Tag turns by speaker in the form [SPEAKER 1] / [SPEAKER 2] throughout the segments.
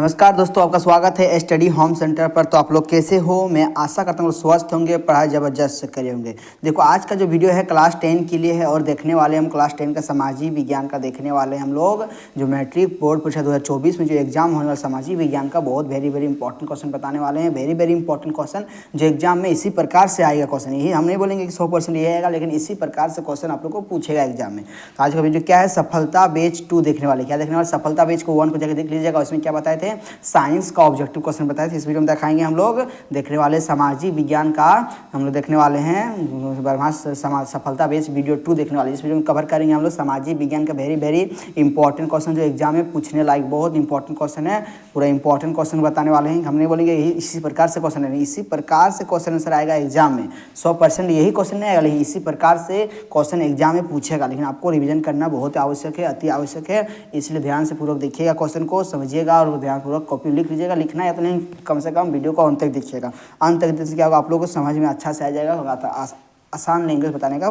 [SPEAKER 1] नमस्कार दोस्तों, आपका स्वागत है स्टडी होम सेंटर पर। तो आप लोग कैसे हो? मैं आशा करता हूँ स्वस्थ होंगे, पढ़ाई ज़बरदस्त करे होंगे। देखो, आज का जो वीडियो है क्लास 10 के लिए है और देखने वाले हम क्लास 10 का सामाजिक विज्ञान का देखने वाले हैं हम लोग। जो मैट्रिक बोर्ड परीक्षा 2024 में जो एग्जाम होने वाला सामाजिक विज्ञान का बहुत वेरी इंपॉर्टेंट क्वेश्चन बताने वाले हैं। वेरी इंपॉर्टेंट क्वेश्चन जो एग्जाम में इसी प्रकार से आएगा क्वेश्चन। यही हम नहीं बोलेंगे कि 100% ये आएगा, लेकिन इसी प्रकार से क्वेश्चन आप लोग को पूछेगा एग्जाम में। तो आज का वीडियो क्या है? सफलता बैच 2 देखने वाले। क्या देखने वाले? सफलता बैच को 1 को जाकर देख लीजिएगा। उसमें क्या बताए थे? साइंस का ऑब्जेक्टिव क्वेश्चन बताए थे। इस वीडियो में दिखाएंगे हम लोग देखने वाले सामाजिक विज्ञान का। हम लोग देखने वाले हैं ब्रह्मास्त्र सफलता बेस वीडियो 2 देखने वाले। इस वीडियो में कवर करेंगे हम लोग सामाजिक विज्ञान का वेरी इंपॉर्टेंट क्वेश्चन जो एग्जाम में पूछने लायक बहुत इंपॉर्टेंट क्वेश्चन है। पूरा इंपॉर्टेंट क्वेश्चन बताने वाले हैं। हम नहीं बोलेंगे इसी प्रकार से क्वेश्चन है, इसी प्रकार से क्वेश्चन आंसर आएगा एग्जाम में। 100% यही क्वेश्चन नहीं आएगा, लेकिन इसी प्रकार से क्वेश्चन एग्जाम में पूछेगा। लेकिन आपको रिविजन करना बहुत आवश्यक है, अति आवश्यक है। इसलिए ध्यान से पूर्वक देखिएगा, क्वेश्चन को समझिएगा और ध्यानपूर्वक कॉपी लिख लीजिएगा। लिखना है तो नहीं, कम से कम वीडियो को अंत तक देखिएगा। अंत तक देखने से क्या होगा, आप लोगों को समझ में अच्छा से आ जाएगा। आसान लैंग्वेज बताने का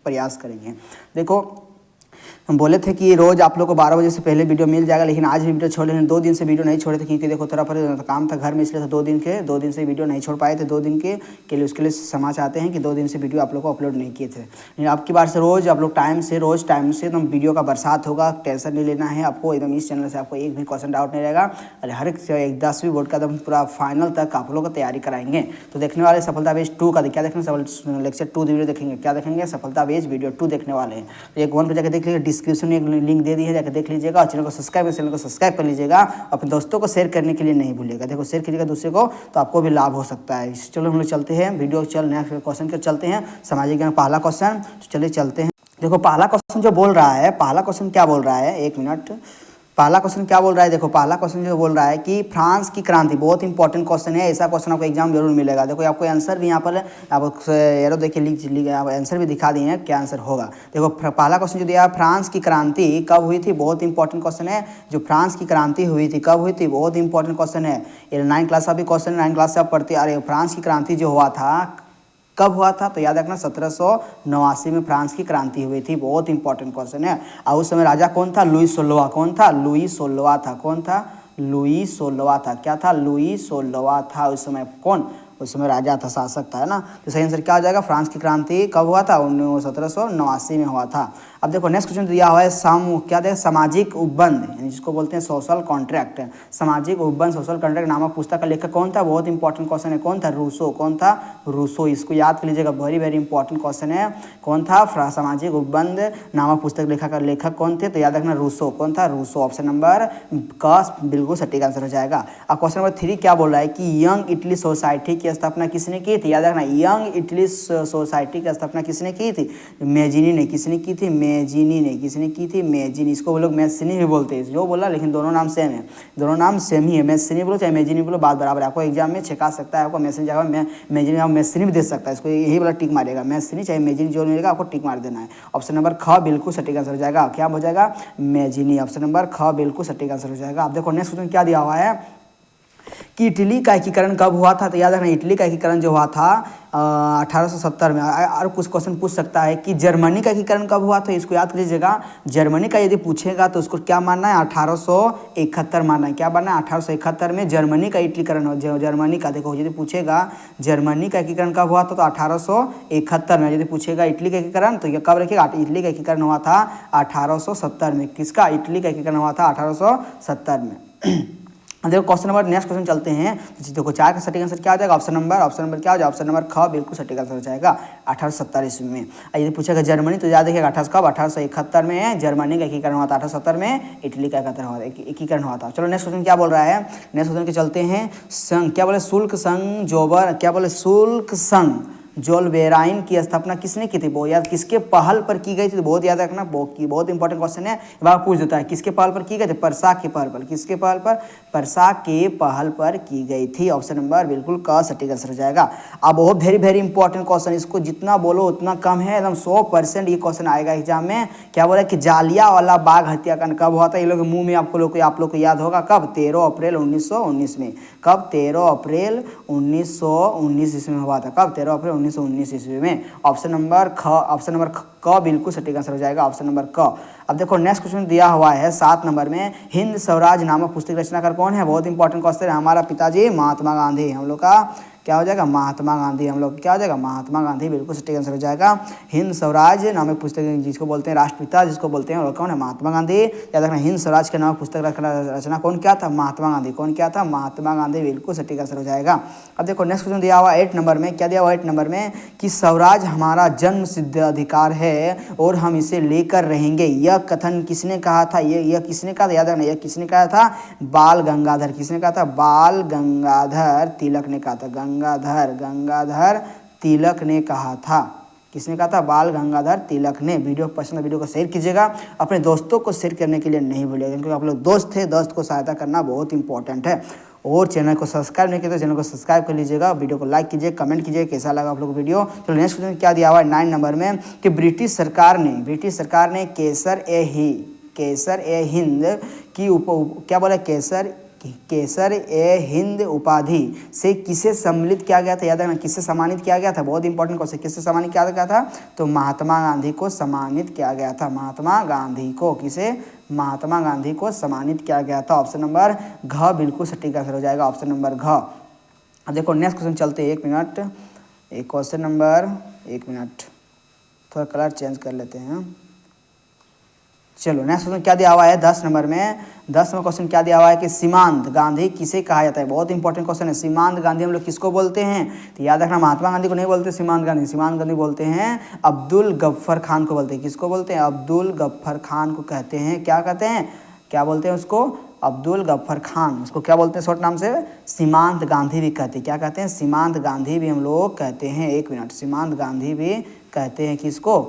[SPEAKER 1] प्रयास करेंगे। देखो, हम बोले थे कि रोज़ आप लोग को 12 बजे से पहले वीडियो मिल जाएगा, लेकिन आज भी वीडियो छोड़े हैं। 2 दिन से वीडियो नहीं छोड़े थे क्योंकि देखो थोड़ा पर काम था घर में, इसलिए 2 दिन से वीडियो नहीं छोड़ पाए थे। 2 दिन के लिए उसके लिए क्षमा चाहते हैं कि 2 दिन से वीडियो आप लोग को अपलोड नहीं किए थे। लेकिन अब की बार से रोज़ आप लोग टाइम से एकदम वीडियो का बरसात होगा। टेंशन नहीं लेना है आपको, एकदम इस चैनल से आपको एक भी क्वेश्चन डाउट नहीं रहेगा। और हर एक 10वीं बोर्ड का एकदम पूरा फाइनल तक आप लोग को तैयारी कराएंगे। तो देखने वाले सफलता बेस 2 का क्या देखेंगे? लेक्चर 2 वीडियो देखेंगे। क्या देखेंगे? सफलता बेस वीडियो 2 देखने वाले हैं। तो एक 1 पर जाकर देख लीजिए, डिस्क्रिप्शन में एक लिंक दे दी है, जाकर देख लीजिएगा। और चैनल को सब्सक्राइब कर लीजिएगा। अपने दोस्तों को शेयर करने के लिए नहीं भूलिएगा। देखो, शेयर कीजिएगा दूसरे को तो आपको भी लाभ हो सकता है। चलो हम लोग चलते हैं वीडियो। नेक्स्ट क्वेश्चन के चलते हैं। सामाजिक ज्ञान पहला क्वेश्चन, चलिए चलते हैं। देखो, पहला क्वेश्चन जो बोल रहा है, पहला क्वेश्चन क्या बोल रहा है, एक मिनट। पहला क्वेश्चन क्या बोल रहा है? देखो, पहला क्वेश्चन जो बोल रहा है कि फ्रांस की क्रांति, बहुत इंपॉर्टेंट क्वेश्चन है। ऐसा क्वेश्चन आपको एग्जाम जरूर मिलेगा। देखो, आपको आंसर भी यहाँ पर आप एरो देखिए, लिख आंसर भी दिखा दिए हैं, क्या आंसर होगा। देखो, पहला क्वेश्चन जो दिया, फ्रांस की क्रांति कब हुई थी? बहुत इंपॉर्टेंट क्वेश्चन है। जो फ्रांस की क्रांति हुई थी, कब हुई थी? बहुत इंपॉर्टेंट क्वेश्चन है। ये 9 क्लास का भी क्वेश्चन, 9 क्लास से आप पढ़ते आ रहे हो। फ्रांस की क्रांति जो हुआ था कब हुआ था? तो याद रखना 1789 में फ्रांस की क्रांति हुई थी। बहुत इंपॉर्टेंट क्वेश्चन है। और उस समय राजा कौन था? लुई 16वां। कौन था? लुई 16वां था। कौन था? लुई 16वां था। क्या था? लुई 16वां था उस समय। कौन? उस समय राजा था, शासक था, है ना। तो सही आंसर क्या हो जाएगा? फ्रांस की क्रांति कब हुआ था? 1789 में हुआ था। अब देखो, नेक्स्ट क्वेश्चन दिया हुआ है क्या देखो, सामाजिक उपबंध, जिसको बोलते हैं सोशल कॉन्ट्रैक्ट। सामाजिक उपबंध, सोशल कॉन्ट्रैक्ट नामक पुस्तक का लेखक कौन था? बहुत इंपॉर्टेंट क्वेश्चन है। कौन था? रूसो। कौन था? रूसो। इसको याद कर लीजिएगा, वेरी इंपॉर्टेंट क्वेश्चन है। कौन था? सामाजिक उपबंध नामक पुस्तक लेखक कौन थे? तो याद रखना रूसो। कौन था? रूसो। ऑप्शन नंबर का बिल्कुल सटीक आंसर हो जाएगा। अब क्वेश्चन नंबर 3 क्या बोल रहा है कि यंग इटली सोसाइटी की स्थापना किसने की थी? याद रखना, यंग इटली सोसाइटी की स्थापना किसने की थी? मेजिनी ने। किसने की थी? मेजिनी ने। किसने की थी? मेजिनी। इसको वो लोग मेजिनी भी बोलते हैं, जो बोला, लेकिन दोनों नाम सेम है। दोनों नाम सेम ही है। मेजिनी बोलो चाहे मेजिनी बोलो, बात बराबर है। आपको एग्जाम में छिका सकता है, आपको मैसेज आएगा मेजिनी, आप मेजिनी भी दे सकता है। इसको यही वाला टिक मारेगा, मेजिनी चाहे मेजिनी, जो मिलेगा आपको टिक मार देना है। ऑप्शन नंबर ख बिल्कुल सटीक आंसर हो जाएगा। क्या हो जाएगा? मेजिनी। ऑप्शन नंबर ख बिल्कुल सटीक आंसर हो जाएगा। अब देखो, नेक्स्ट क्वेश्चन क्या दिया हुआ है कि इटली का एकीकरण कब हुआ था? तो याद रखना, इटली का एकीकरण जो हुआ था 1870 में। और कुछ क्वेश्चन पूछ सकता है कि जर्मनी का एकीकरण कब हुआ था? इसको याद कर लीजिएगा। जर्मनी का यदि पूछेगा तो उसको क्या मानना है? 1871 मानना है। क्या मानना है? 1871 में जर्मनी का एकीकरण हो। जर्मनी का देखो, यदि पूछेगा जर्मनी का एकीकरण कब हुआ था, तो 1871 में। यदि पूछेगा इटली का एकीकरण, तो ये कब रखिएगा? इटली का एकीकरण हुआ था 1870 में। किसका? इटली का एकीकरण हुआ था 1870 में। देखो, क्वेश्चन नंबर, नेक्स्ट क्वेश्चन चलते हैं। देखो, 4 का सटीक आंसर क्या हो जाएगा? ऑप्शन नंबर क्या हो जाएगा? ऑप्शन नंबर ख बिल्कुल सटीक आंसर हो जाएगा। 1870 ईस्वी में। यदि पूछेगा जर्मनी, तो याद रखिएगा 1871 में जर्मनी का एकीकरण हुआ था। 1870 में इटली का एकीकरण हुआ था। चलो, नेक्स्ट क्वेश्चन क्या बोल रहा है? नेक्स्ट क्वेश्चन के चलते हैं। संघ, क्या बोले? शुल्क संघ जोबर, क्या बोले? शुल्क संघ जोल्बेराइन की स्थापना किसने की थी? वो याद, किसके पहल पर की गई थी? तो बहुत याद रखना, बहुत इंपॉर्टेंट क्वेश्चन है। वह पूछ देता है किसके पहल पर की गई थी? परसा के पहल पर। किसके पहल पर? परसा के पहल पर की गई थी। ऑप्शन नंबर बिल्कुल का सटीक आंसर हो जाएगा। अब बहुत वेरी इंपॉर्टेंट क्वेश्चन, इसको जितना बोलो उतना कम है। एकदम 100% ये क्वेश्चन आएगा एग्जाम में। क्या बोला कि जालियांवाला बाग हत्याकांड कब हुआ था? ये लोग मुंह में आप लोग को याद होगा। कब? 13 अप्रैल 1919 में। कब? 13 अप्रैल 1919 इसमें हुआ था। कब? 13 अप्रैल 1919 ईस्वी में। ऑप्शन नंबर क बिल्कुल सटीक आंसर हो जाएगा, ऑप्शन नंबर क। अब देखो नेक्स्ट क्वेश्चन दिया हुआ है 7 नंबर में, हिंद स्वराज नामक पुस्तक रचनाकार कौन है? बहुत इंपॉर्टेंट क्वेश्चन है। हमारा पिताजी महात्मा गांधी, हम लोग का क्या हो जाएगा? महात्मा गांधी। हम लोग क्या हो जाएगा? महात्मा गांधी, बिल्कुल सटीक आंसर हो जाएगा। हिंद स्वराज नामक पुस्तक जिसको बोलते हैं राष्ट्रपिता, जिसको बोलते हैं और कौन है? महात्मा गांधी। याद रखना, हिंद स्वराज के नामक पुस्तक रचना कौन किया था? महात्मा गांधी। कौन किया था? महात्मा गांधी, बिल्कुल सटीक आंसर हो जाएगा। अब देखो नेक्स्ट क्वेश्चन दिया हुआ 8 नंबर में, क्या दिया हुआ 8 नंबर में कि स्वराज हमारा जन्म सिद्ध अधिकार है और हम इसे लेकर रहेंगे, यह कथन किसने कहा था? यह किसने कहा था? याद रखना, यह किसने कहा था? बाल गंगाधर। किसने कहा था? बाल गंगाधर तिलक ने कहा था। गंगाधर तिलक ने कहा था। किसने कहा था? बाल गंगाधर तिलक ने। वीडियो पसंद है वीडियो को शेयर कीजिएगा, अपने दोस्तों को शेयर करने के लिए नहीं भूलिएगा, क्योंकि आप लोग दोस्त थे, दोस्त को सहायता करना बहुत इंपॉर्टेंट है। और चैनल को सब्सक्राइब नहीं किया तो चैनल को सब्सक्राइब कर लीजिएगा, वीडियो को लाइक कीजिए, कमेंट कीजिए कैसा लगा आप लोग को वीडियो। तो नेक्स्ट क्वेश्चन क्या दिया हुआ है 9 नंबर में कि ब्रिटिश सरकार ने केसर ए हिंद की क्या बोला? केसर ए हिंद उपाधि से किसे सम्मिलित किया गया था? याद रखना, किससे सम्मानित किया गया था? बहुत इंपॉर्टेंट क्वेश्चन। किससे सम्मानित किया गया था? तो महात्मा गांधी को सम्मानित किया गया था। महात्मा गांधी को, किसे? महात्मा गांधी को सम्मानित किया गया था। ऑप्शन नंबर घ बिल्कुल सटीक आंसर हो जाएगा, ऑप्शन नंबर घ। अब देखो नेक्स्ट क्वेश्चन चलते हैं, 1 मिनट, एक क्वेश्चन नंबर 1 मिनट, थोड़ा कलर चेंज कर लेते हैं। चलो नेक्स्ट क्वेश्चन क्या दिया हुआ है 10 नंबर में। 10 नंबर क्वेश्चन क्या दिया हुआ है कि सीमांत गांधी किसे कहा जाता है? बहुत इंपॉर्टेंट क्वेश्चन है। सीमांत गांधी हम लोग किसको बोलते हैं? तो याद रखना, महात्मा गांधी को नहीं बोलते सीमांत गांधी बोलते हैं अब्दुल गफ्फर खान को बोलते हैं। किसको बोलते हैं? अब्दुल गफ्फर खान को कहते हैं। क्या कहते हैं? क्या बोलते हैं उसको? अब्दुल गफ्फर खान। उसको क्या बोलते हैं शॉर्ट नाम से? सीमांत गांधी भी कहते हैं। क्या कहते हैं? सीमांत गांधी भी हम लोग कहते हैं। 1 मिनट, सीमांत गांधी भी कहते हैं। किसको?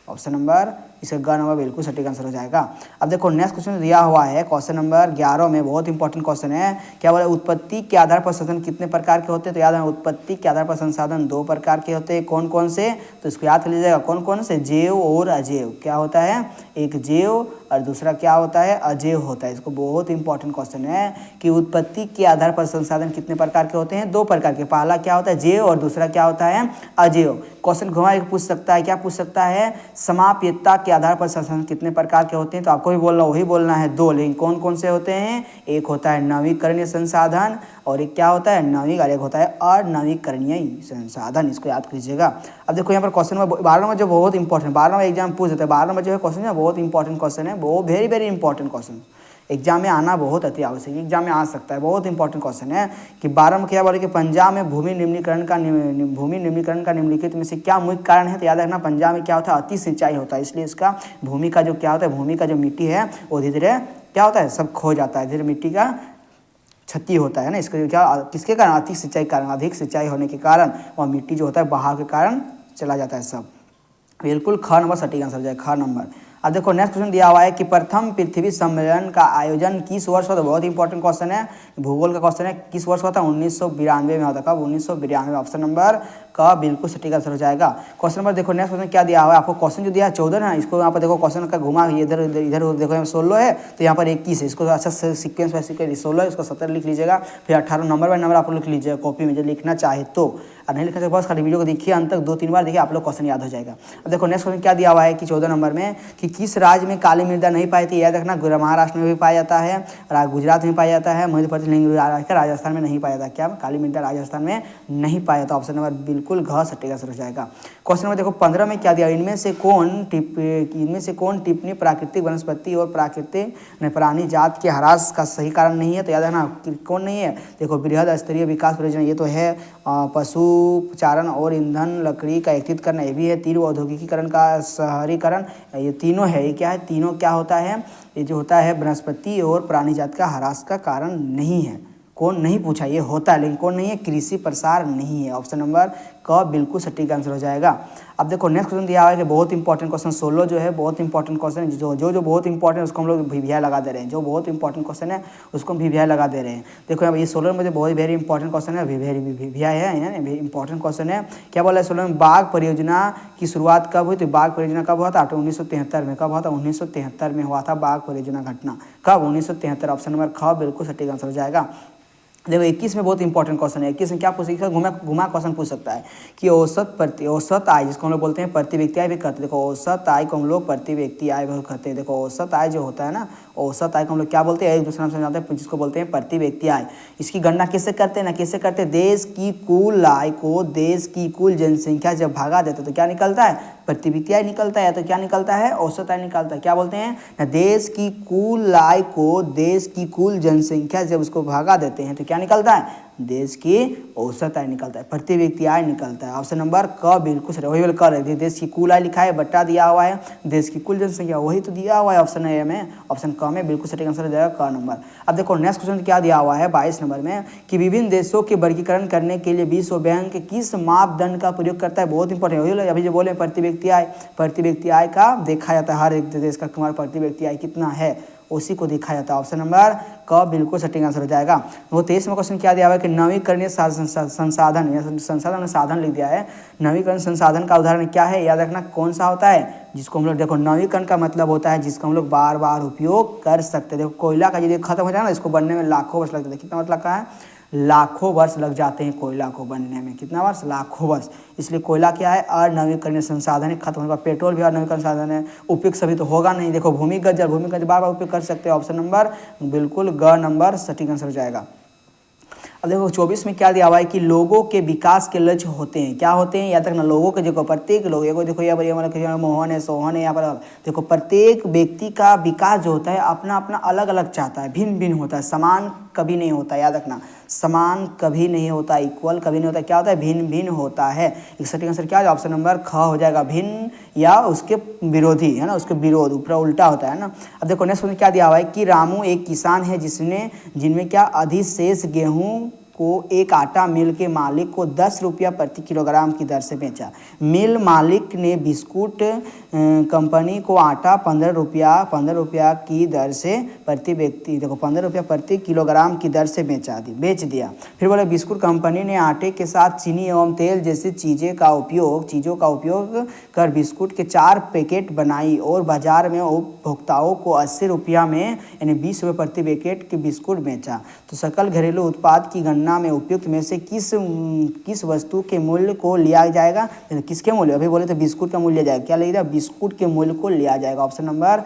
[SPEAKER 1] ऑप्शन नंबर, इसका ग नंबर बिल्कुल सटीक आंसर हो जाएगा। अब देखो नेक्स्ट क्वेश्चन दिया हुआ है क्वेश्चन नंबर 11 में, बहुत इंपॉर्टेंट क्वेश्चन है। क्या बोला? उत्पत्ति के आधार पर संसाधन कितने प्रकार के होते हैं? तो याद है, उत्पत्ति के आधार पर संसाधन 2 प्रकार के होते हैं। कौन कौन से? तो इसको याद कर लीजिएगा, कौन कौन से? जैव और अजैव। क्या होता है? एक जैव और दूसरा क्या होता है? अजैव होता है। इसको बहुत इंपॉर्टेंट क्वेश्चन है कि उत्पत्ति के आधार पर संसाधन कितने प्रकार के होते हैं? 2 प्रकार के। पहला क्या होता है? जैव और दूसरा क्या होता है? अजैव। क्वेश्चन घुमा के पूछ सकता है, क्या पूछ सकता है? समाप्यता के आधार पर संसाधन कितने प्रकार के होते हैं? तो आपको भी बोलना, वही बोलना है 2, लेकिन कौन कौन से होते हैं? एक होता है नवीकरणीय संसाधन और एक क्या होता है? एक होता है अनवीकरणीय संसाधन। इसको याद कीजिएगा। अब देखो यहाँ पर क्वेश्चन नंबर 12 में जो बहुत इंपॉर्टेंट, 12 में एग्जाम पूछ देते हैं। 12 में जो है क्वेश्चन है बहुत इंपॉर्टेंट क्वेश्चन है, वो वेरी इंपॉर्टेंट क्वेश्चन, एग्जाम में आना बहुत अति आवश्यक, एग्जाम में आ सकता है। बहुत इंपॉर्टेंट क्वेश्चन है कि 12 में क्या बोले कि पंजाब में भूमि निम्नीकरण का निम्नलिखित में से क्या मुख्य कारण है? तो याद रखना, पंजाब में क्या होता है? अति सिंचाई होता है, इसलिए इसका भूमि का जो क्या होता है? भूमि का जो मिट्टी है वो धीरे धीरे क्या होता है? सब खो जाता है, धीरे मिट्टी का क्षति होता है ना। इसका क्या, किसके कारण? अति सिंचाई कारण। अधिक सिंचाई होने के कारण वह मिट्टी जो होता है बहाव के कारण चला जाता है सब। बिल्कुल ख नंबर सटीक आंसर हो जाए, ख नंबर। अब देखो नेक्स्ट क्वेश्चन दिया हुआ है कि प्रथम पृथ्वी सम्मेलन का आयोजन किस वर्ष हुआ था? बहुत इंपॉर्टेंट क्वेश्चन है, भूगोल का क्वेश्चन है। किस वर्ष हुआ था? 1992 में होता। कब? 1992। ऑप्शन नंबर का बिल्कुल सटीक आंसर हो जाएगा। क्वेश्चन नंबर देखो नेक्स्ट क्वेश्चन क्या दिया हुआ है आपको? क्वेश्चन जो दिया है 14 है, इसको यहाँ पर देखो क्वेश्चन का घुमा इधर देखो, यहाँ 16 है तो यहाँ पर 21 है। इसको अच्छा से सीक्वेंस बाय सीक्वेंस 16 है, इसको 17 लिख लीजिएगा, फिर 18 नंबर बाय नंबर आप लिख लीजिएगा कॉपी में, जो लिखना चाहे तो। और नहीं लिखा तो बस खाली वीडियो को देखिए अंत तक, 2-3 बार देखिए, आप लोग क्वेश्चन याद हो जाएगा। अब देखो नेक्स्ट क्वेश्चन क्या दिया हुआ है कि 14 नंबर में कि किस राज्य में काली मृदा नहीं पाई थी? याद रखना, महाराष्ट्र में भी पाया जाता है, गुजरात में पाया जाता है, मध्य प्रदेश, राजस्थान में नहीं पाया जाता। क्या काली मृदा राजस्थान में नहीं पाया जाता? ऑप्शन नंबर बिल्कुल घ सटीक आंसर हो जाएगा। क्वेश्चन नंबर देखो 15 में क्या दिया? इनमें से कौन टिप्पणी प्राकृतिक वनस्पति और प्राकृतिक प्राणी जात के ह्रास का सही कारण नहीं है? तो याद रखना कौन नहीं है? देखो बृहद स्तरीय विकास परियोजना, ये तो है। पशुचारण और ईंधन लकड़ी का एकीकरण, ये भी है। तीव्र औद्योगिकीकरण का शहरीकरण, ये तीनों है। ये क्या है? तीनों क्या होता है? ये जो होता है वनस्पति और प्राणी जात का ह्रास का कारण नहीं है। कौन नहीं पूछा? ये होता है लेकिन कौन नहीं है? कृषि प्रसार नहीं है। ऑप्शन नंबर क बिल्कुल सटीक आंसर हो जाएगा। अब देखो नेक्स्ट क्वेश्चन दिया हुआ है कि बहुत इंपॉर्टेंट क्वेश्चन 16 जो है बहुत इंपॉर्टेंट क्वेश्चन है, जो बहुत इंपॉर्टेंट उसको हम लोग भिभिया लगा दे रहे हैं। जो बहुत इंपॉर्टेंट क्वेश्चन है उसको हम भिभिया लगा दे रहे हैं। देखो यहाँ ये 16 में बहुत वेरी इंपॉर्टेंट क्वेश्चन है, भिभिया है, इंपॉर्टेंट क्वेश्चन है। क्या बोला है 16 में? बाघ परियोजना की शुरुआत कब हुई? तो बाघ परियोजना कब हुआ था? 1973 में। कब हुआ था? 1973 में हुआ था बाघ परियोजना घटना। कब? 1973। ऑप्शन नंबर ख बिल्कुल सटीक आंसर हो जाएगा। देखो 21 में बहुत इंपॉर्टेंट क्वेश्चन है। 21 में क्या पूछ सकता है, घुमा घुमा क्वेश्चन पूछ सकता है कि औसत आय, जिसको हम लोग बोलते हैं प्रति व्यक्ति आय भी कहते हैं। देखो औसत आय को हम लोग प्रति व्यक्ति आय भी कहते हैं। देखो औसत आय जो होता है ना, औसत आय को हम लोग क्या बोलते हैं, एक दूसरे नाम से जानते हैं, जिसको बोलते हैं प्रति व्यक्ति आय। इसकी गणना किससे करते हैं ना, किससे करते हैं, देश की कुल आय को देश की कुल जनसंख्या जब भागा देते तो क्या निकलता है, प्रति व्यक्ति आय निकलता है। तो क्या निकलता है, औसत आय निकलता है। क्या बोलते हैं ना, देश की कुल आय को देश की कुल जनसंख्या जब उसको भागा देते हैं तो क्या निकलता है, देश की औसत आय निकलता है, प्रति व्यक्ति आय निकलता है। ऑप्शन नंबर क बिल्कुल सही, वही कर रहे थे, देश की कुल आय लिखा है, बट्टा दिया हुआ है, देश की कुल जनसंख्या वही तो दिया हुआ है ऑप्शन ए में, ऑप्शन क में बिल्कुल सटीक आंसर हो जाएगा क नंबर। अब देखो नेक्स्ट क्वेश्चन क्या दिया हुआ है 22 नंबर में कि विभिन्न देशों के वर्गीकरण करने के लिए विश्व बैंक किस मापदंड का प्रयोग करता है। बहुत इंपॉर्टेंट है, अभी जो बोले प्रति व्यक्ति आय का देखा जाता है, हर एक देश का तुम्हारा प्रति व्यक्ति आय कितना है उसी को देखा जाता है। ऑप्शन नंबर क बिल्कुल सटीक आंसर हो जाएगा। वो 23 में क्वेश्चन क्या दिया हुआ है कि नवीकरणीय संसाधन या संसाधन साधन लिख दिया है। नवीकरण संसाधन का उदाहरण क्या है, याद रखना कौन सा होता है, जिसको हम लोग, देखो नवीकरण का मतलब होता है जिसको हम लोग बार बार उपयोग कर सकते हैं। देखो कोयला का यदि खत्म हो जाए ना, इसको बनने में लाखों वर्ष लगते हैं। कितना मतलब का है, लाखों वर्ष लग जाते हैं कोयला को बनने में, कितना वर्ष, लाखों वर्ष। इसलिए कोयला क्या है, अनवीकरणीय संसाधन है, खत्म होने का। पेट्रोल भी अनवीकरणीय संसाधन है, उपयोग सभी तो होगा नहीं। देखो भूमिगत जल बार बार उपयोग कर सकते हैं। ऑप्शन नंबर बिल्कुल ग नंबर सटीक आंसर हो जाएगा। अब देखो 24 में क्या दिया हुआ है कि लोगों के विकास के लक्ष्य होते हैं, क्या होते हैं, याद रखना लोगों के, देखो प्रत्येक लोग, देखो यहाँ पर मोहन है, सोहन है, यहाँ पर देखो प्रत्येक व्यक्ति का विकास जो होता है अपना अपना अलग अलग चाहता है, भिन्न भिन्न होता है, समान कभी नहीं होता। याद रखना समान कभी नहीं होता, इक्वल कभी नहीं होता, क्या होता है, भिन्न भिन्न होता है। सटीक आंसर क्या है, ऑप्शन नंबर ख हो जाएगा, भिन्न या उसके विरोधी है ना, उसके विरोध ऊपर उल्टा होता है ना। अब देखो नेक्स्ट क्वेश्चन क्या दिया हुआ है कि रामू एक किसान है जिनमें क्या अधिशेष गेहूं को एक आटा मिल के मालिक को 10 रुपया प्रति किलोग्राम की दर से बेचा। मिल मालिक ने बिस्कुट कंपनी को आटा 15 रुपया की दर से प्रति व्यक्ति, देखो 15 रुपया प्रति किलोग्राम की दर से बेच दिया। फिर बोले बिस्कुट कंपनी ने आटे के साथ चीनी एवं तेल जैसी चीज़ों का उपयोग कर बिस्कुट के 4 पैकेट बनाई और बाजार में उपभोक्ताओं को 80 रुपया में यानी 20 रुपये प्रति पैकेट के बिस्कुट बेचा। तो सकल घरेलू उत्पाद की गणना में उपयुक्त में से किस वस्तु के मूल्य को लिया जाएगा, किसके मूल्य, अभी बोले तो बिस्कुट का मूल्य जाएगा, क्या लिया, बिस्कुट के मूल्य को लिया जाएगा। ऑप्शन नंबर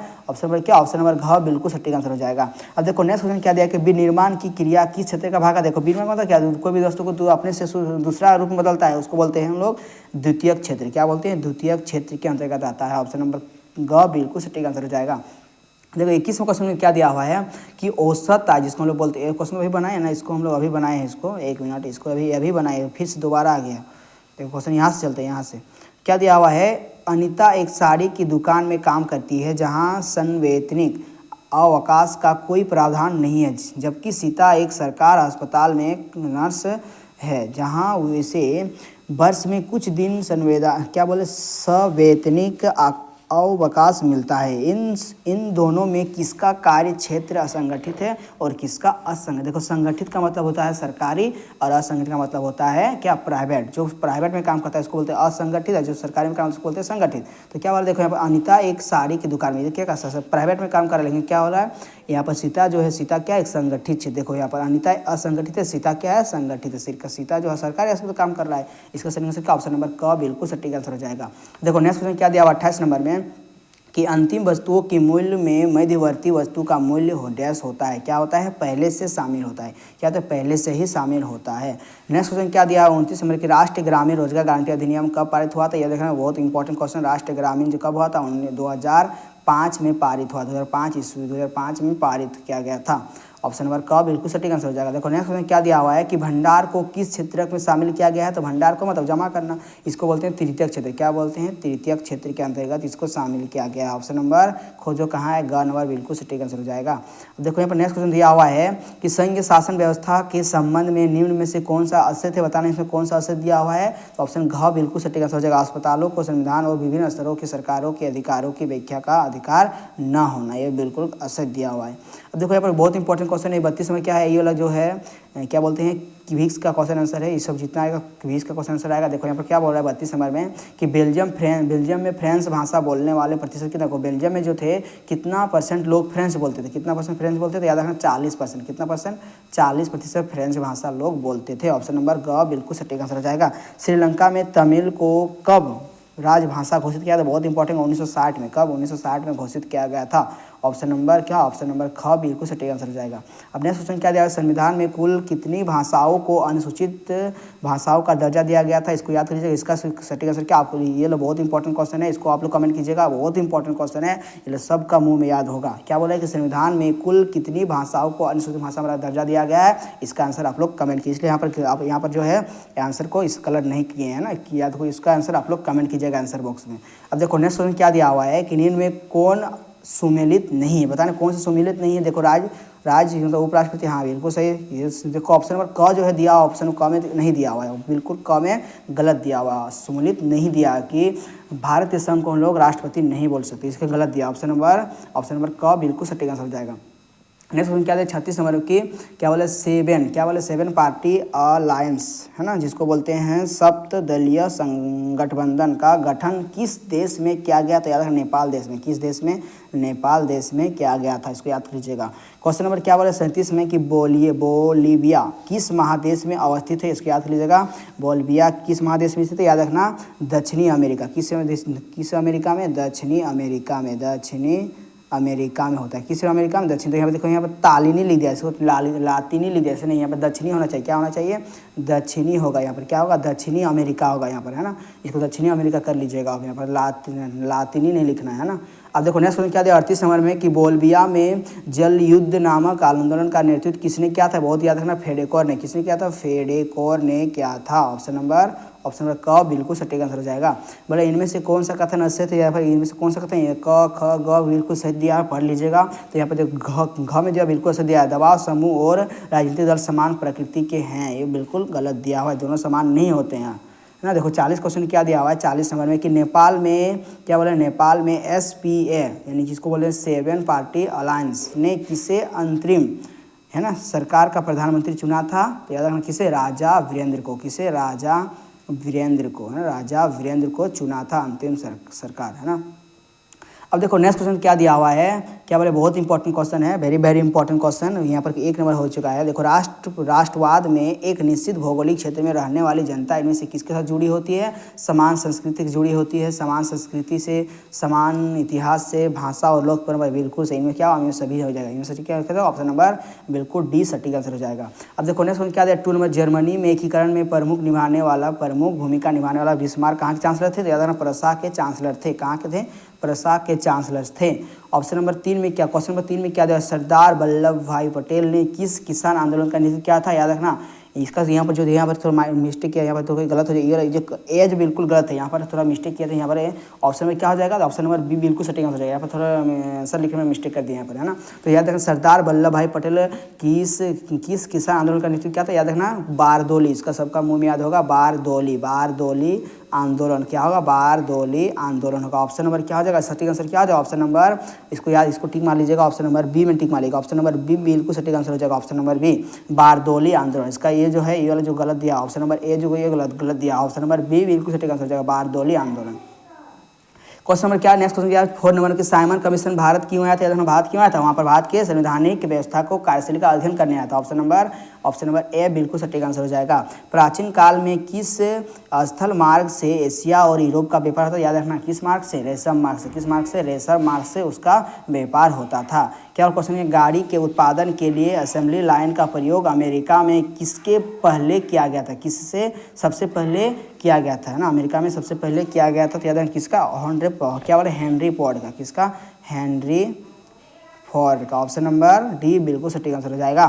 [SPEAKER 1] क्या, ऑप्शन नंबर घ बिल्कुल सटीक आंसर हो जाएगा। अब देखो नेक्स्ट क्वेश्चन क्या दिया कि विनिर्माण की क्रिया किस क्षेत्र का भाग है। देखो विनिर्माण मतलब क्या, कोई भी वस्तु को अपने से दूसरा रूप में बदलता है, उसको बोलते हैं हम लोग द्वितीयक क्षेत्र। क्या बोलते हैं, द्वितीयक क्षेत्र के अंतर्गत आता है। ऑप्शन नंबर ग बिल्कुल सटीक आंसर हो जाएगा। देखो 21वें क्वेश्चन में क्या दिया हुआ है कि औसत आय, जिसको हम लोग बोलते हैं, क्वेश्चन अभी बनाए ना, इसको हम लोग अभी बनाए हैं, इसको एक मिनट, इसको अभी बनाए, फिर से दोबारा आ गया। देखो क्वेश्चन यहाँ से चलते हैं, यहाँ से क्या दिया हुआ है, अनीता एक साड़ी की दुकान में काम करती है जहाँ संवैतनिक अवकाश का कोई प्रावधान नहीं है, जबकि सीता एक सरकार अस्पताल में एक नर्स है जहाँ उसे वर्ष में कुछ दिन सवैतनिक अवकाश मिलता है। इन दोनों में किसका कार्य क्षेत्र असंगठित है और किसका असंगठित। देखो संगठित का मतलब होता है सरकारी और असंगठित का मतलब होता है क्या, प्राइवेट। जो प्राइवेट में काम करता है उसको बोलते हैं असंगठित, और जो सरकारी में काम उसको बोलते हैं संगठित। तो क्या बोला, देखो यहाँ पर अनीता एक साड़ी की दुकान में, क्या कर प्राइवेट में काम कर रहा है, लेकिन क्या हो रहा है यहाँ पर सीता जो है, सीता क्या एक संगठित क्षेत्र। देखो यहाँ पर अनीता असंगठित है, सीता क्या है, संगठित है। सीता जो है सरकारी अस्पताल काम कर रहा है, इसका सही आंसर का ऑप्शन नंबर क बिल्कुल सटीक आंसर हो जाएगा। देखो नेक्स्ट क्वेश्चन क्या दिया हुआ 28 नंबर में कि अंतिम वस्तुओं के मूल्य में मध्यवर्ती वस्तु का मूल्य डैश होता है, क्या होता है, पहले से शामिल होता है, क्या होता है, पहले से ही शामिल होता है। नेक्स्ट क्वेश्चन क्या दिया 29 नंबर की राष्ट्रीय ग्रामीण रोजगार गारंटी अधिनियम कब पारित हुआ था। यह देखना बहुत इंपॉर्टेंट क्वेश्चन, राष्ट्रीय ग्रामीण जो कब हुआ था, 2005 में पारित हुआ, 2005 में पारित किया गया था। ऑप्शन नंबर क बिल्कुल सटीक आंसर हो जाएगा। देखो नेक्स्ट क्वेश्चन क्या दिया हुआ है कि भंडार को किस क्षेत्र में शामिल किया गया है। तो भंडार को मतलब जमा करना, इसको बोलते हैं तृतीयक क्षेत्र। क्या बोलते हैं, तृतीयक क्षेत्र के अंतर्गत इसको शामिल किया गया है। ऑप्शन नंबर खोजो कहाँ है, ग नंबर बिल्कुल सटीक आंसर हो जाएगा। अब देखो यहाँ पर नेक्स्ट क्वेश्चन दिया हुआ है कि संघ शासन व्यवस्था के संबंध में निम्न में से कौन सा असत्य बताना, इसमें कौन सा असत्य दिया हुआ है। तो ऑप्शन घ बिल्कुल सटीक आंसर हो जाएगा। अस्पतालों को संविधान और विभिन्न स्तरों की सरकारों के अधिकारों की व्याख्या का अधिकार न होना, यह बिल्कुल असत्य दिया हुआ है। अब देखो यहाँ पर बहुत इंपॉर्टेंट क्वेश्चन है 32 नंबर क्या है, ये वाला जो है क्या बोलते हैं क्विज का क्वेश्चन आंसर है। ये सब जितना आएगा क्विज का क्वेश्चन आंसर आएगा। देखो यहाँ पर क्या बोल रहा है 32 नंबर में कि बेल्जियम में फ्रेंच भाषा बोलने वाले प्रतिशत कितना को, बेल्जियम में जो थे कितना % लोग फ्रेंच बोलते थे, कितना % फ्रेंच बोलते थे, याद रखना 40%, कितना %, 40% फ्रेंच भाषा लोग बोलते थे। ऑप्शन नंबर ग बिल्कुल सटीक आंसर हो जाएगा। श्रीलंका में तमिल को कब राजभाषा घोषित किया था, बहुत इंपॉर्टेंट, 1960 में, कब 1960 में घोषित किया गया था। ऑप्शन नंबर क्या, ऑप्शन नंबर ख बिल्कुल सटीक आंसर हो जाएगा। अब नेक्स्ट क्वेश्चन क्या दिया, संविधान में कुल कितनी भाषाओं को अनुसूचित भाषाओं का दर्जा दिया गया था, इसको याद कीजिएगा। इसका सटीक आंसर क्या, आपको ये लो बहुत इंपॉर्टेंट क्वेश्चन है, इसको आप लोग कमेंट कीजिएगा, बहुत इंपॉर्टेंट क्वेश्चन है, ये सबका मुंह में याद होगा। क्या बोला है कि संविधान में कुल कितनी भाषाओं को अनुसूचित भाषा का दर्जा दिया गया है, इसका आंसर आप लोग कमेंट कीजिए। यहाँ पर जो है आंसर को इस कलर नहीं किए हैं ना, कि याद हो, इसका आंसर आप लोग कमेंट कीजिएगा आंसर बॉक्स में। अब देखो नेक्स्ट क्वेश्चन क्या दिया हुआ है कि निम्न में कौन सुमेलित नहीं है, बताना कौन सा सुमेलित नहीं है। देखो राज मतलब उपराष्ट्रपति, हाँ बिल्कुल सही। ये देखो ऑप्शन नंबर क जो है दिया, ऑप्शन क में नहीं दिया हुआ है, बिल्कुल क में गलत दिया हुआ है, सुमेलित नहीं दिया कि भारतीय संघ को हम लोग राष्ट्रपति नहीं बोल सकते, इसका गलत दिया। ऑप्शन नंबर क बिल्कुल सटीक आंसर हो जाएगा। नेक्स्ट क्वेश्चन क्या है 36 नंबर की, क्या बोले सेवन पार्टी अलायंस है ना, जिसको बोलते हैं सप्तदलीय गठबंधन का गठन किस देश में किया गया, तो याद रखना नेपाल देश में, किस देश में, नेपाल देश में किया गया था, इसको याद कीजिएगा। क्वेश्चन नंबर क्या बोले 37 में कि बोलीविया किस महादेश में अवस्थित है, इसको याद लीजिएगा। बोलीविया किस महादेश में स्थित है, याद रखना दक्षिणी अमेरिका, किस अमेरिका में, दक्षिणी अमेरिका में होता है, किस अमेरिका में, दक्षिण। तो यहाँ पर देखो, यहाँ पर तालिनी लिख दिया, इसको लातीनी लिख दिया, ऐसे नहीं, यहाँ पर दक्षिणी होना चाहिए, क्या होना चाहिए, दक्षिणी होगा, यहाँ पर क्या होगा, दक्षिणी अमेरिका होगा यहाँ पर, है ना, इसको दक्षिणी अमेरिका कर लीजिएगा। अब यहाँ पर लातीनी नहीं लिखना है ना। अब देखो नेक्स्ट क्वेश्चन क्या दिया 38 नंबर में कि बोलिविया में जल युद्ध नामक आंदोलन का नेतृत्व किसने किया था, बहुत याद रखना, फेडेकोर ने, किसने किया था, फेडेकोर ने किया था। ऑप्शन नंबर क बिल्कुल सटीक आंसर हो जाएगा। बोले इनमें से कौन सा कथन असत्य है, या फिर इनमें से कौन सा कथन है, क ख ग बिल्कुल सही दिया है, पढ़ लीजिएगा। तो यहाँ पर देखो घ में जो बिल्कुल सही दिया है, दबाव समूह और राजनीतिक दल समान प्रकृति के हैं, ये बिल्कुल गलत दिया हुआ है, दोनों समान नहीं होते हैं ना। देखो 40 क्वेश्चन क्या दिया हुआ है 40 नंबर में कि नेपाल में क्या बोले, नेपाल में SPA यानी जिसको बोले 7 पार्टी अलायंस ने किसे अंतरिम है ना सरकार का प्रधानमंत्री चुना था, तो याद रखना किसे, राजा वीरेंद्र को, किसे, राजा वीरेंद्र को, है ना, राजा वीरेंद्र को चुना था अंतिम सरकार, है ना। अब देखो नेक्स्ट क्वेश्चन क्या दिया हुआ है, क्या बोले बहुत इंपॉर्टेंट क्वेश्चन है, वेरी इंपॉर्टेंट क्वेश्चन, यहाँ पर 1 नंबर हो चुका है। देखो राष्ट्रवाद में एक निश्चित भौगोलिक क्षेत्र में रहने वाली जनता इनमें से किसके साथ जुड़ी होती है, समान संस्कृति से जुड़ी होती है, समान संस्कृति से, समान इतिहास से, भाषा और लोक परंपरा, बिल्कुल सही। इनमें क्या, इनमें सभी हो जाएगा, इनमें सही क्या है, ऑप्शन नंबर बिल्कुल डी सटीक आंसर हो जाएगा। अब देखो नेक्स्ट क्वेश्चन क्या दिया 2 नंबर, जर्मनी में एकीकरण में प्रमुख भूमिका निभाने वाला बिस्मार्क कहाँ के चांसलर थे, तो याद रखना प्रसा के चांसलर थे, कहाँ के थे, प्रसा के चांसलर थे। ऑप्शन नंबर 3 में क्या, क्वेश्चन नंबर 3 में क्या दिया, सरदार वल्लभ भाई पटेल ने किस किसान आंदोलन का नेतृत्व किया था, याद रखना। इसका यहाँ पर जो यहाँ पर थोड़ा मिस्टेक किया, यहाँ पर तो गलत हो जाएगा, जो एज बिल्कुल गलत है, यहाँ पर थोड़ा मिस्टेक किया था, यहाँ पर ऑप्शन में क्या हो जाएगा, ऑप्शन नंबर बी बिल्कुल सटीक हो जाएगा, यहाँ पर थोड़ा आंसर लिखने में मिस्टेक कर दिया यहाँ पर, है ना। तो याद रखना सरदार वल्लभ भाई पटेल किस किसान आंदोलन का नेतृत्व किया था, याद रखना बारदोली, इसका सबका मुँह में याद होगा, बारदोली आंदोलन, क्या होगा, बारदोली आंदोलन होगा। ऑप्शन नंबर क्या हो जाएगा, सटीक आंसर क्या हो जाएगा, ऑप्शन नंबर, इसको टिक मार लीजिएगा, ऑप्शन नंबर बी में टिक मारिएगा, ऑप्शन नंबर बी बिल्कुल सटीक आंसर हो जाएगा, ऑप्शन नंबर बी बारदोली आंदोलन। इसका ये जो है, ये वाला जो गलत दिया, ऑप्शन नंबर ए जो ये गलत दिया, ऑप्शन नंबर बी बिल्कुल सटीक आंसर हो जाएगा, बारदोली आंदोलन। क्वेश्चन नंबर क्या, नेक्स्ट क्वेश्चन क्या 4 नंबर के साइमन कमीशन भारत क्यों आया था, भारत क्यों आया था, वहाँ पर भारत के संवैधानिक व्यवस्था को कार्यशैली का अध्ययन करने आया था। ऑप्शन नंबर ए बिल्कुल सटीक आंसर हो जाएगा। प्राचीन काल में किस स्थल मार्ग से एशिया और यूरोप का व्यापार होता, याद रखना किस मार्ग से, रेशम मार्ग से, किस मार्ग से, रेशम मार्ग से उसका व्यापार होता था। क्या और क्वेश्चन है, गाड़ी के उत्पादन के लिए असेंबली लाइन का प्रयोग अमेरिका में किसके पहले किया गया था, किससे सबसे पहले किया गया था, है ना, अमेरिका में सबसे पहले किया गया था, तो याद रखना किसका, क्या बोले, हेनरी फोर्ड का, किसका, हेनरी फोर्ड का। ऑप्शन नंबर डी बिल्कुल सटीक आंसर हो जाएगा।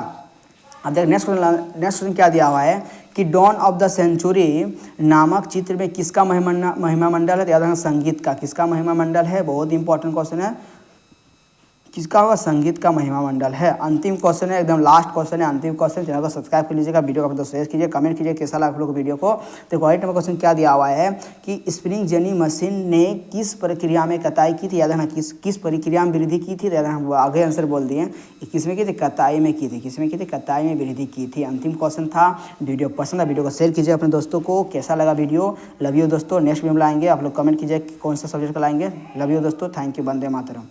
[SPEAKER 1] अब देख नेक्स्ट क्वेश्चन क्या दिया हुआ है कि डॉन ऑफ द सेंचुरी नामक चित्र में किसका महिमा मंडल है, तो याद रखना संगीत का, किसका महिमा मंडल है, बहुत इंपॉर्टेंट क्वेश्चन है, किसका होगा? संगीत का महिमा मंडल है। अंतिम क्वेश्चन है, एकदम लास्ट क्वेश्चन है, अंतिम क्वेश्चन। चैनल को सब्सक्राइब कर लीजिएगा, वीडियो को अपने दोस्तों शेयर कीजिए, कमेंट कीजिए कैसा लगा आप लोग वीडियो को। देखो 8 नंबर क्वेश्चन क्या दिया हुआ है कि स्प्रिंग जेनी मशीन ने किस प्रक्रिया में कताई की थी? याद रखना किस प्रक्रिया में वृद्धि की थी। याद हम आगे आंसर बोल दिए, किसमें की थी? कताई में की थी। किसमें की थी? कताई में वृद्धि की थी। अंतिम क्वेश्चन था। वीडियो पसंद है, वीडियो को शेयर कीजिए अपने दोस्तों को। कैसा लगा वीडियो? लव यू दोस्तों। नेक्स्ट वीडियो में लाएंगे, आप लोग कमेंट कीजिए कौन सा सब्जेक्ट का लाएंगे। लव यू दोस्तों, थैंक यू, वंदे मातरम।